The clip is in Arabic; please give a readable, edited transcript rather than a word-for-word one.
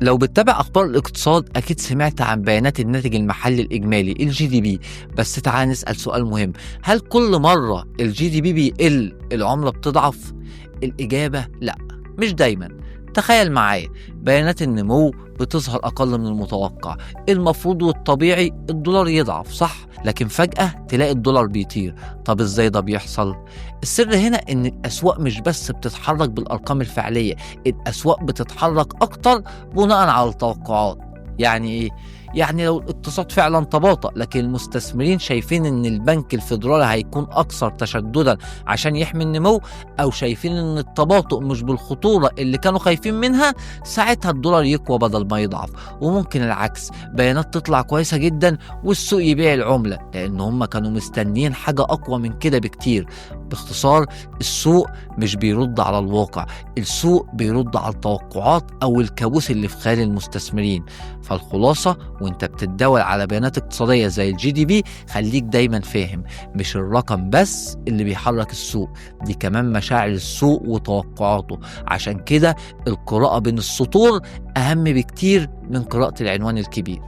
لو بتتابع أخبار الاقتصاد أكيد سمعت عن بيانات الناتج المحلي الإجمالي الGDP، بس تعال نسأل سؤال مهم: هل كل مرة الGDP بيقل العملة بتضعف؟ الإجابة لأ، مش دايما. تخيل معايا، بيانات النمو بتظهر أقل من المتوقع، المفروض والطبيعي الدولار يضعف صح؟ لكن فجأة تلاقي الدولار بيطير. طب إزاي ده بيحصل؟ السر هنا إن الأسواق مش بس بتتحرك بالأرقام الفعلية، الأسواق بتتحرك أكتر بناء على التوقعات. يعني إيه؟ يعني لو الاقتصاد فعلا تباطأ لكن المستثمرين شايفين إن البنك الفيدرالي هيكون أكثر تشددا عشان يحمي النمو، أو شايفين إن التباطؤ مش بالخطورة اللي كانوا خايفين منها، ساعتها الدولار يقوى بدل ما يضعف. وممكن العكس، بيانات تطلع كويسة جدا والسوق يبيع العملة لأن هم كانوا مستنيين حاجة أقوى من كده بكتير. باختصار، السوق مش بيرد على الواقع، السوق بيرد على التوقعات أو الكابوس اللي في خيال المستثمرين. فالخلاصة، وانت بتتداول على بيانات اقتصادية زي الGDP، خليك دايما فاهم مش الرقم بس اللي بيحرك السوق، دي كمان مشاعر السوق وتوقعاته. عشان كده القراءة بين السطور أهم بكتير من قراءة العنوان الكبير.